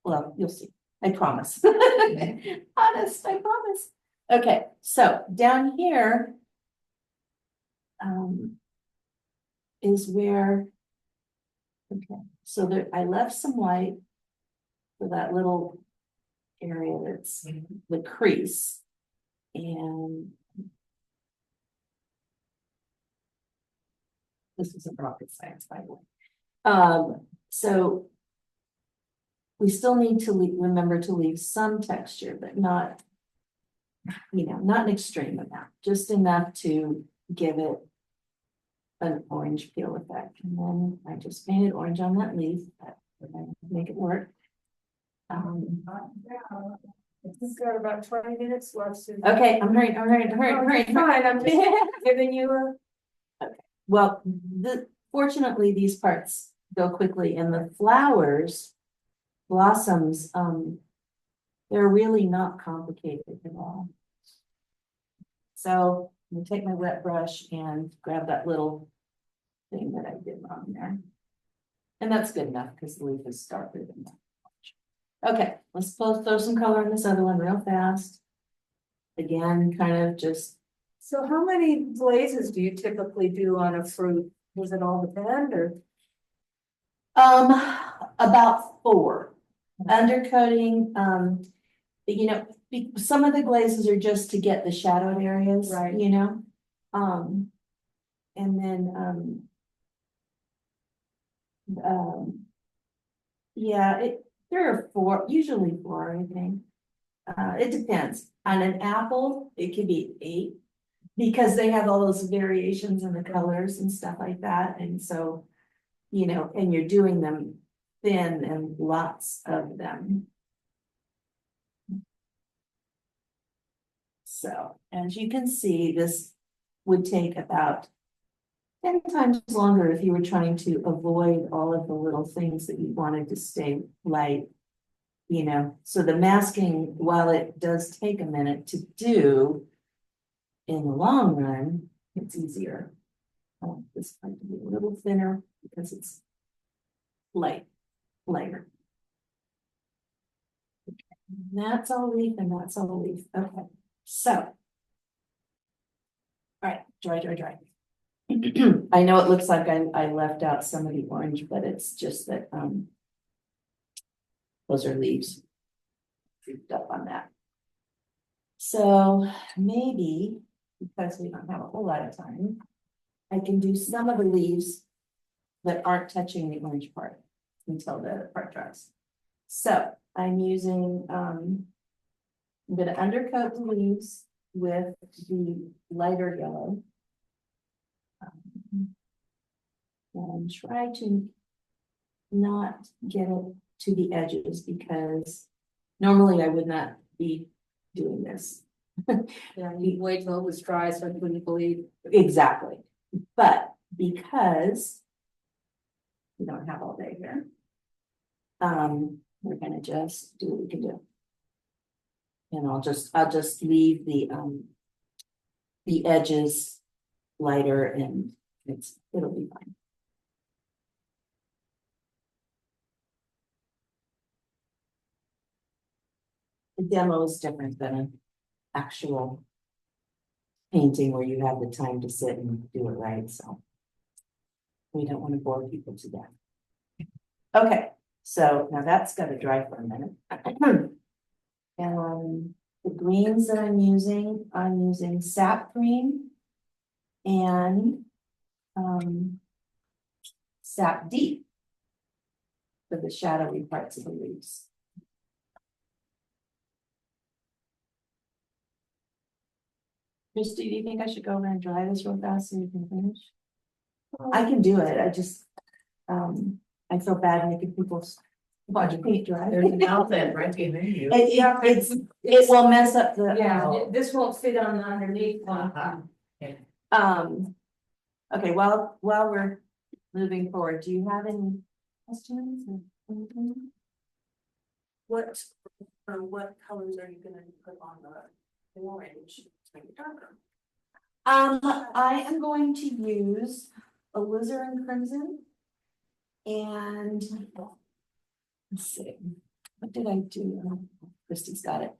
well, you'll see, I promise. Honest, I promise. Okay, so down here is where, okay, so there, I left some white for that little area that's the crease. And this isn't rocket science, by the way. So we still need to remember to leave some texture, but not, not an extreme amount, just enough to give it an orange peel effect. And then I just painted orange on that leaf, but we're gonna make it work. We've got about 20 minutes left. Susan. Okay, I'm hurrying. Fine, I'm just giving you a. Well, fortunately, these parts go quickly, and the flowers, blossoms, they're really not complicated at all. So I'm gonna take my wet brush and grab that little thing that I did on there. And that's good enough because the leaf is darker than that. Okay, let's throw some color in this other one real fast. Again, kind of just. So how many glazes do you typically do on a fruit? Does it all depend or? About 4. Undercoating, some of the glazes are just to get the shadowed areas, Right. And then, yeah, there are 4, usually 4, I think. It depends. On an apple, it could be 8 because they have all those variations in the colors and stuff like that. And so, and you're doing them thin and lots of them. So, as you can see, this would take about 10 times longer if you were trying to avoid all of the little things that you wanted to stay light. So the masking, while it does take a minute to do, in the long run, it's easier. This might be a little thinner because it's lighter. Okay. That's all leaf and that's all leaf. Okay, so. All right, dry. I know it looks like I left out some of the orange, but it's just that those are leaves. Creeped up on that. So maybe because we don't have a whole lot of time, I can do some of the leaves that aren't touching the orange part until the part dries. So I'm using, I'm gonna undercoat the leaves with the lighter yellow. And try to not get it to the edges because normally I would not be doing this. Yeah, you wait till it was dry so it wouldn't bleed. Exactly, but because we don't have all day here, we're gonna just do what we can do. And I'll just leave the edges lighter and it'll be fine. The demo is different than an actual painting where you have the time to sit and do it right, so. We don't want to bore people to death. Okay, so now that's gotta dry for a minute. The greens that I'm using sap green and sap deep for the shadowy parts of the leaves. Christy, do you think I should go over and dry this real fast so you can finish? I can do it, I just, I feel bad making people watch paint dry. There's an outfit right behind you. It will mess up the. Yeah, this won't fit on the underneath one. Okay, while we're moving forward, do you have any questions or anything? What colors are you gonna put on the orange to make it darker? I am going to use alizarin crimson. And let's see, what did I do? Oh, Christy's got it.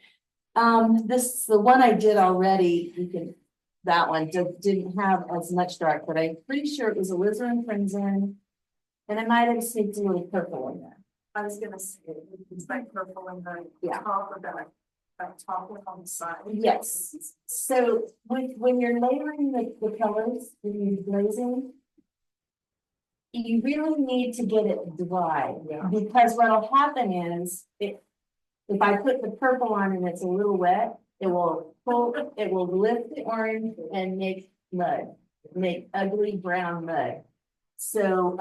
This, the one I did already, that one didn't have as much dark, but I'm pretty sure it was alizarin crimson. And I might have sneaked a little purple in there. I was gonna say, it's like purple and the Yeah. top of that top one on the side. Yes, so when you're layering the colors, when you're glazing. You really need to get it dry, because what'll happen is, if I put the purple on and it's a little wet, it will lift the orange and make mud, make ugly brown mud. So,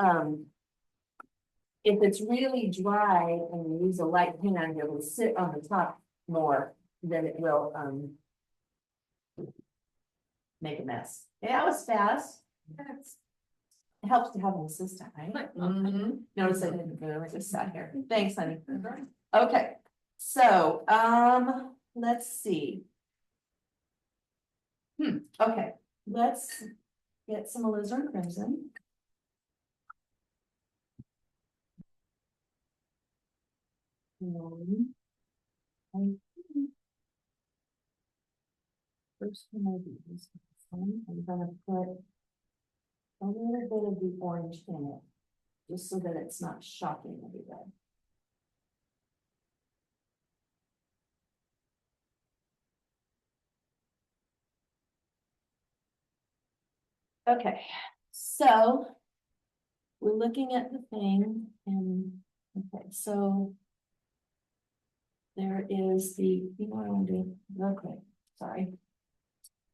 if it's really dry and you use a light hand, it will sit on the top more than it will, make a mess. Yeah, that was fast. It helps to have an assistant, right? Notice I didn't really just sat here. Thanks, honey. Okay, so, let's see. Okay, let's get some alizarin crimson. First one I do is this one. I'm gonna put a little bit of the orange in it, just so that it's not shocking everybody. Okay, so we're looking at the thing and, okay, so there is the, you know what I want to do real quick, sorry.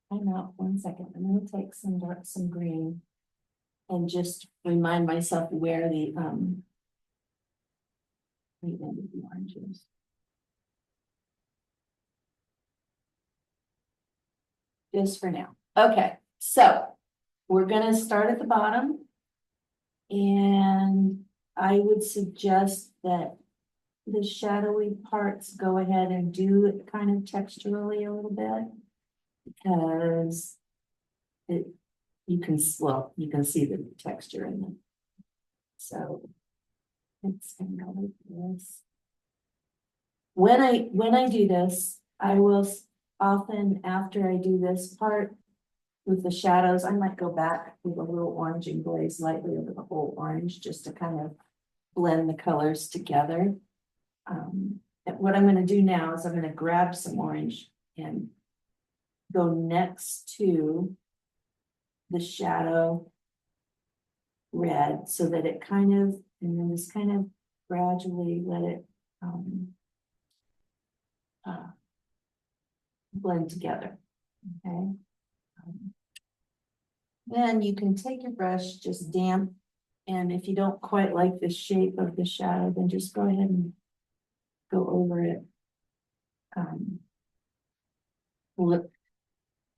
I'm out 1 second. I'm gonna take some green and just remind myself where the orange is. Just for now. Okay, so we're gonna start at the bottom. And I would suggest that the shadowy parts go ahead and do it kind of texturally a little bit. Because you can see the texture in them. So it's gonna go like this. When I do this, I will often, after I do this part with the shadows, I might go back with a little orange and glaze lightly over the whole orange just to kind of blend the colors together. And what I'm going to do now is I'm going to grab some orange and go next to the shadow red so that it kind of, and then just kind of gradually let it blend together. Okay. Then you can take your brush, just damp, and if you don't quite like the shape of the shadow, then just go ahead and go over it.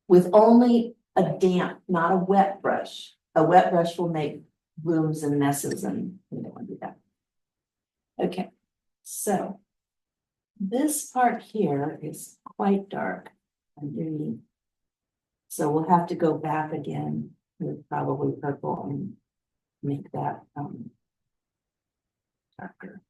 With only a damp, not a wet brush. A wet brush will make blooms and messes, and we don't want to do that. Okay, so this part here is quite dark underneath. So we'll have to go back again with probably purple and make that darker.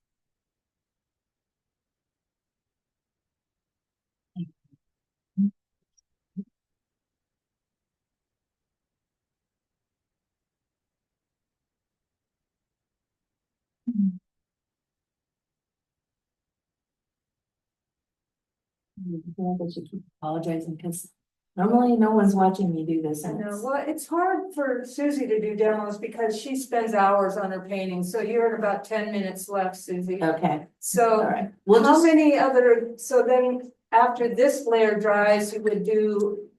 feel like I should keep apologizing because normally no one's watching me do this. I And know, it's- well, it's hard for Susie to do demos because she spends hours on her painting, so you're at about 10 minutes left, Susie. Okay, all So right. We'll how just, many other, so then after this layer dries, you would do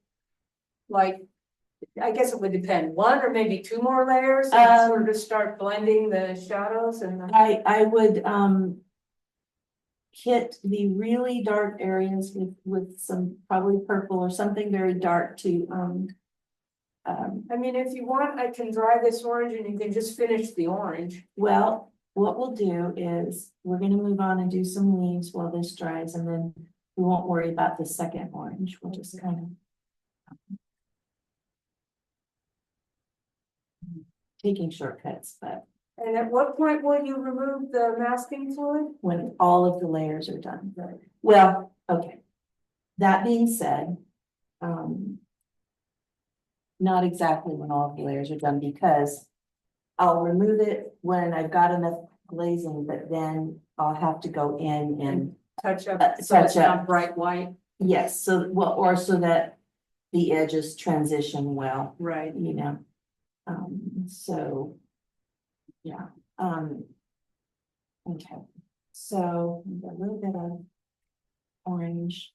like, I guess it would depend, one or maybe two more layers and sort of start blending the shadows and the. I would, hit the really dark areas with some probably purple or something very dark to, I mean, if you want, I can dry this orange and you can just finish the orange. well, what we'll do is we're gonna move on and do some leaves while this dries and then we won't worry about the second orange. We'll just kind of taking shortcuts, but And at what point will you remove the masking fluid? when all of the layers are done. Well, okay. That being said, not exactly when all of the layers are done because I'll remove it when I've got enough glazing, but then I'll have to go in and Touch up, so touch it's up. not bright white. yes, so well, or so that the edges transition well, Right. you know. So, yeah, okay, so we've got a little bit of orange.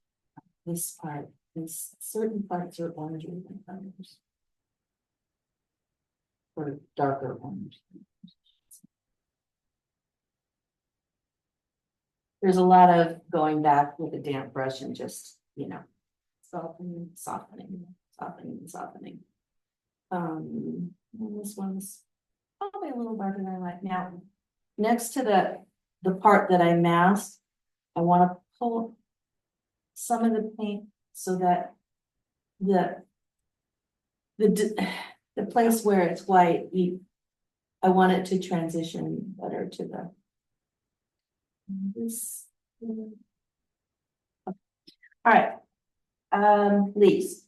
This part, this certain parts are oranger than others. Or darker orange. There's a lot of going back with a damp brush and just, you know, softening, softening, softening, softening. And this one's probably a little darker than I like. Now, next to the part that I masked, I want to pull some of the paint so that the place where it's white, I want it to transition better to the this. All right. Leaves.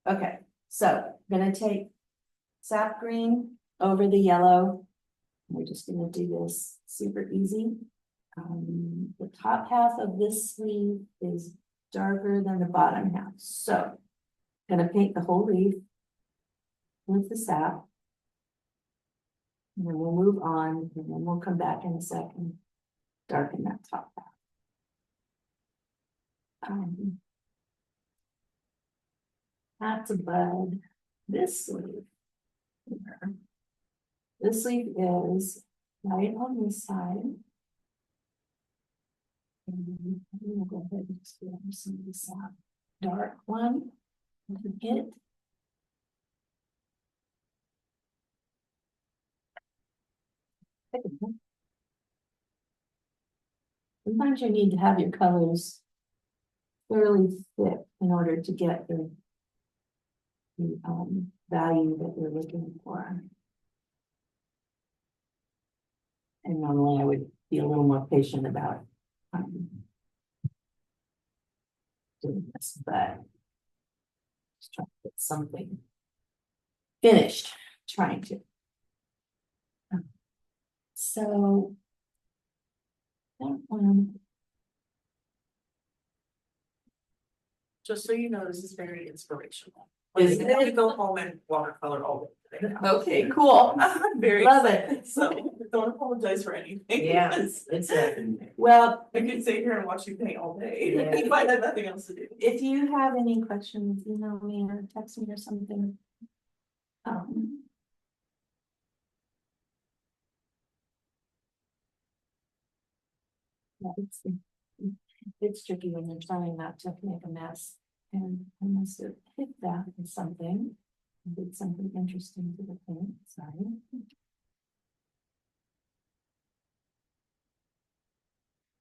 Okay, so I'm gonna take sap green over the yellow. We're just gonna do this super easy. The top half of this sleeve is darker than the bottom half, so gonna paint the whole leaf with the sap. And then we'll move on, and then we'll come back in a second, darken that top half. That's a bud. This sleeve. Here. This sleeve is right on this side. And we'll go ahead and just grab some of this dark one. Hit. Sometimes you need to have your colors fairly thick in order to get the value that you're looking for. And normally I would be a little more patient about doing this, but just trying to get something finished, trying to. So that one. Just so you know, this is very inspirational. Is Like, I'm gonna it? go home and watercolor all day today. Okay, cool. I'm very Love excited, it. so don't apologize for anything. Yeah. because It's a, Well, I could sit here and watch you paint all day, Yeah. if I had nothing else to do. if you have any questions, email me or text me or something. Yeah, it's tricky when you're trying not to make a mess, and I must have hit that with something. Did something interesting to the paint, sorry.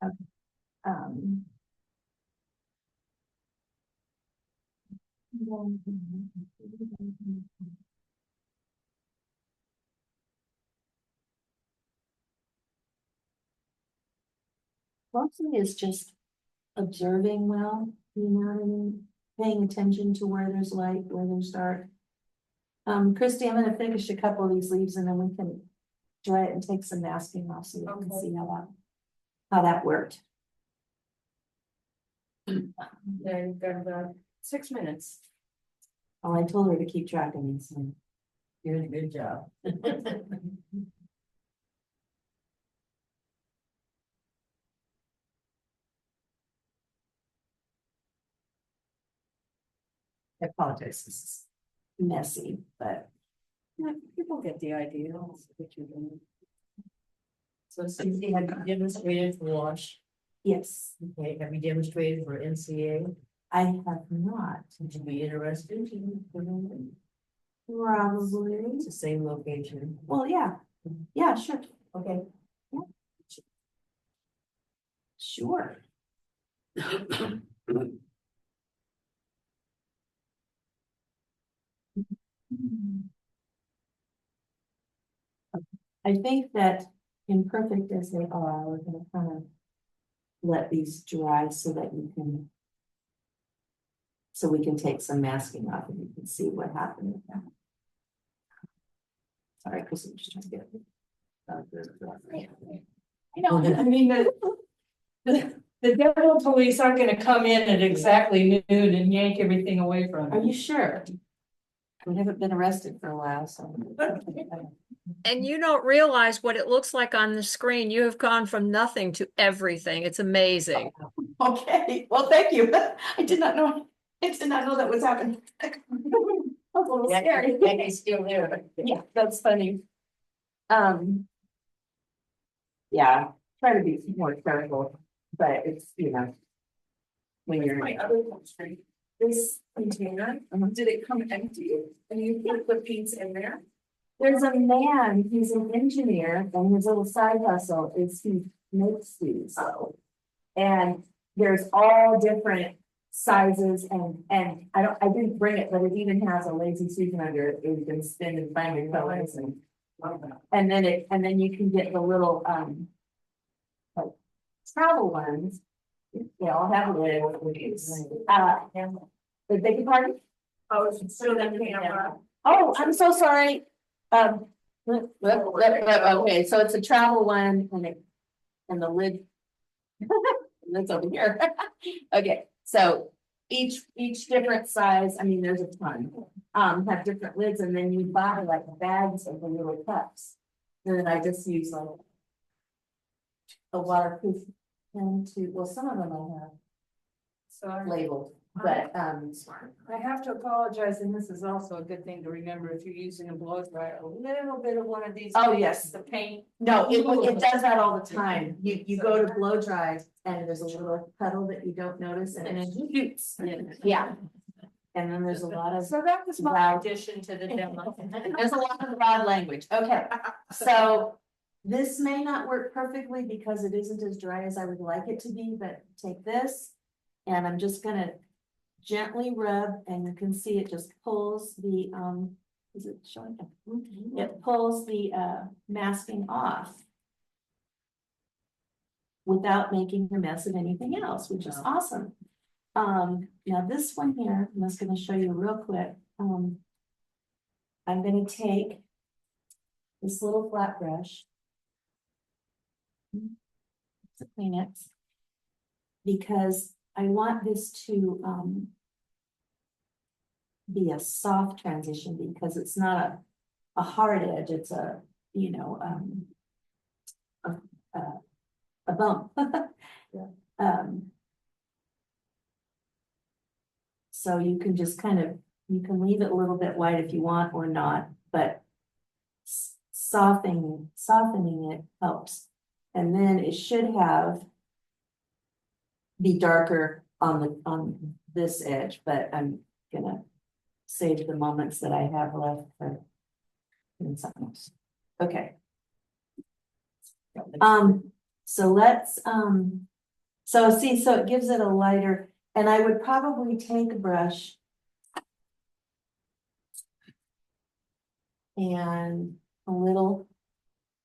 Okay. Mostly is just observing well, you know what I mean? Paying attention to where there's light, where there's dark. Christy, I'm gonna finish a couple of these leaves and then we can dry it and take some masking off so we can Okay. see how that worked. Then we've got about 6 minutes. Oh, I told her to keep track of me, so. You're doing a good job. I apologize, this is Messy, but Yeah, people get the idea of what you're doing. So Susie, have you demonstrated for launch? yes, Okay, have you demonstrated for NCA? I have not. Would you be interested in? Probably. It's the same location. Well, yeah, yeah, sure, Okay. sure. I think that imperfect as they are, we're gonna kind of let these dry so that you can. So we can take some masking off and you can see what happened with that. Sorry, Chris, I'm just trying to get. I know, I mean, the devil police aren't gonna come in at exactly noon and yank everything away from Are you. you sure? We haven't been arrested for a while, so. And you don't realize what it looks like on the screen. You have gone from nothing to everything. It's amazing. Okay, well, thank you. I did not know that was happening. I was a little scary. Yeah, he's still there. Yeah, that's funny. Yeah, try to be more careful, but it's, you know. When you're. My other question, this container, did it come empty and you put the paints in there? There's a man, he's an engineer, and his little side hustle is he makes these. Oh. And there's all different sizes and I didn't bring it, but it even has a lazy Susan under it, you can spin and find your colors and. And then you can get the little, like travel ones. They all have lids. The big pardon? Oh, so that camera. Oh, I'm so sorry. Okay, so it's a travel one and the lid. Lid's over here. Okay, so each different size, I mean, there's a ton, have different lids and then you buy like bags of the little cups. And then I just use like a waterproof pen to, well, some of them I have So I labeled, but, I have to apologize, and this is also a good thing to remember if you're using a blow dryer, a little bit of one of these. Oh, paints, yes. The paint. no, it does that all the time. You go to blow dry and there's a little puddle that you don't notice and it shoots. Yeah. And then there's a lot of, So that was my Wow. addition to the demo. there's a lot of loud language. Okay, so this may not work perfectly because it isn't as dry as I would like it to be, but take this and I'm just gonna gently rub and you can see it just pulls the, is it showing? It pulls the, masking off without making a mess of anything else, which is awesome. Now this one here, I'm just gonna show you real quick. I'm gonna take this little flat brush. To clean it. Because I want this to, be a soft transition because it's not a hard edge, it's a, you know, a bump. So you can just kind of, you can leave it a little bit white if you want or not, but softening it helps. And then it should be darker on this edge, but I'm gonna save the moments that I have left for doing something else. Okay. So let's, so see, so it gives it a lighter, and I would probably take a brush and a little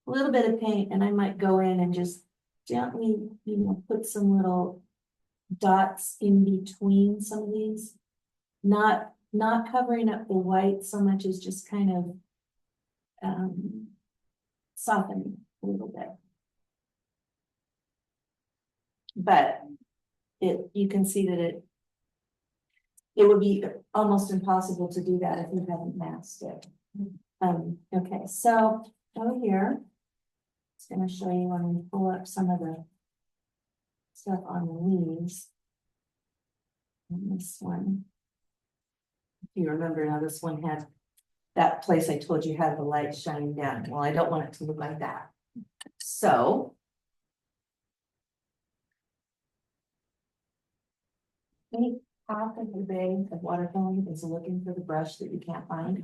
bit of paint, and I might go in and just gently, you know, put some little dots in between some of these, not covering up the white so much as just kind of softening a little bit. But you can see that it would be almost impossible to do that if you hadn't masked it. Okay, so over here, it's gonna show you when we pull up some of the stuff on the leaves. And this one. If you remember now, this one had that place I told you had the light shining down. Well, I don't want it to look like that. So. Any half of the bay of watercolor is looking for the brush that you can't find.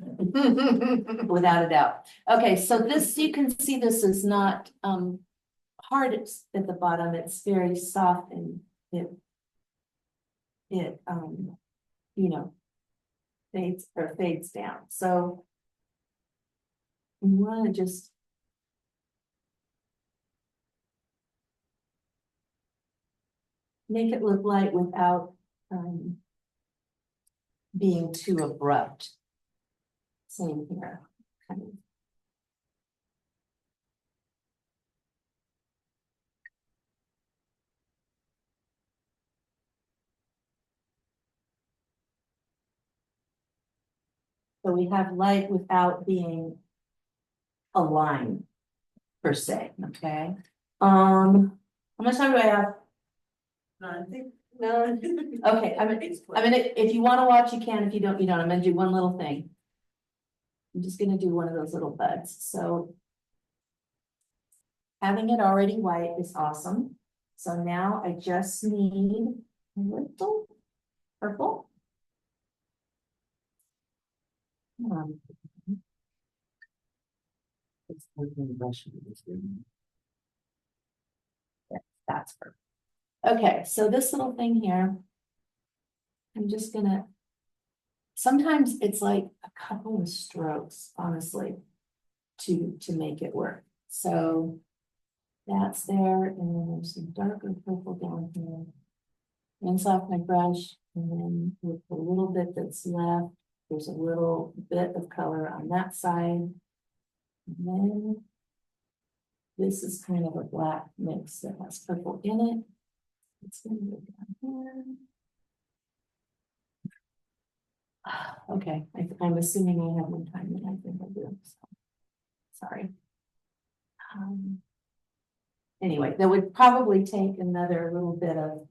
Without a doubt. Okay, so this, you can see this is not hard at the bottom. It's very soft and it you know, fades down. So you want to just make it look light without being too abrupt. Same here. Kind of. So we have light without being a line per se, okay? How much time do I have? I think. No, Okay, I mean, if you want to watch, you can. If you don't, you don't. I'm gonna do one little thing. I'm just gonna do one of those little buds. So having it already white is awesome. So now I just need a little purple. Yeah, that's perfect. Okay, so this little thing here, I'm just gonna, sometimes it's like a couple of strokes, honestly, to make it work. So that's there, and then there's some darker purple down here. Rinse off my brush, and then with the little bit that's left, there's a little bit of color on that side. And then this is kind of a black mix that has purple in it. It's gonna go down here. Okay, I'm assuming I have more time than I think I do. So. Sorry. Anyway, that would probably take another little bit of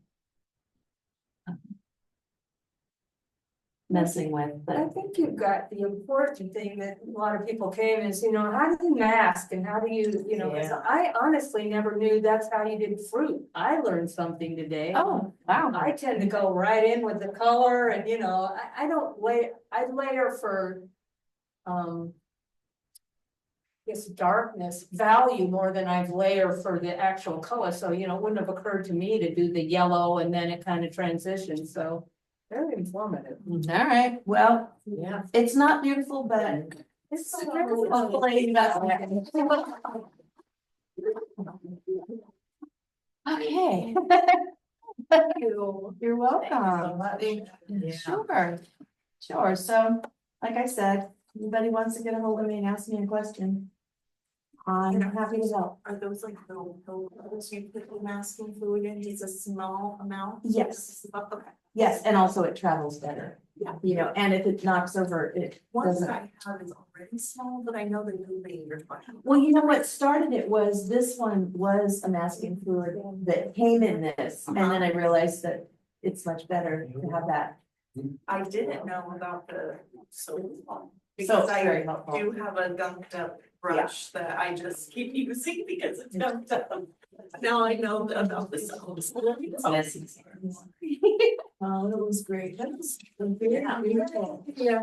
messing with, I but think you've got the important thing that a lot of people came is, you know, how do you mask and how do you, you know, 'cause Yeah. I honestly never knew that's how you did fruit. I learned something today. oh, wow. I tend to go right in with the color and, you know, I don't I layer for, this darkness value more than I've layered for the actual color. So, you know, it wouldn't have occurred to me to do the yellow and then it kind of transitions. So very informative. All right, well, Yeah. it's not beautiful, but It's hopefully that's okay. You're welcome. Sure, sure. So, like I said, anybody wants to get a hold of me and ask me a question, I'm happy to help. Are those like little pills you put the masking fluid in, just a small amount? Yes, Okay. yes, and also it travels better. Yeah. You know, and if it knocks over, it One doesn't. that I have is already small, but I know they do make your question. Well, you know what started it was, this one was a masking fluid that came in this, and then I realized that it's much better to have that. I didn't know about the soap one. So Because it's I very helpful. do have a gunked up brush that I just keep using because it's gunked up. Now I know about the soaps. Oh, it was great. That was Yeah. Yeah.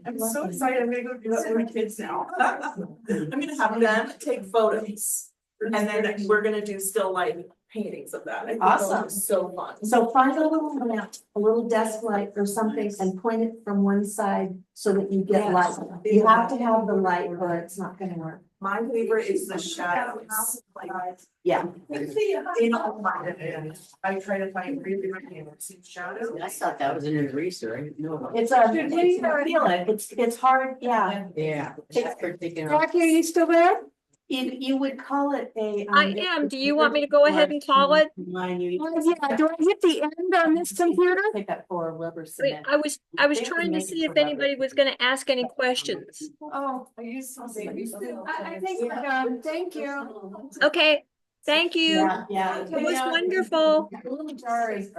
I'm so excited, I'm gonna go do that with my kids now. I'm gonna have them take photos. And then we're gonna do still life paintings of that. I think those are Awesome. So fun. So find a little lamp, a little desk light or something and point it from one side so that you get light. You have to have the light or it's not gonna work. My favorite is the shadows. Like, Yeah. in all my, I try to find really my favorites in shadows. I thought that was an eraser, I didn't know about it. It's a, feel it, it's hard, yeah. Yeah. It's particular. Jackie, are you still there? You would call it a. I am. Do you want me to go ahead and call it? Line you. Yeah, do I hit the end on this computer? Pick up for rubber Wait, cement. I was They would trying to make it see for if rubber. anybody was gonna ask any questions. Oh, I used something. I think we're done. Thank you. Okay, thank you. Yeah. It was wonderful. Sorry.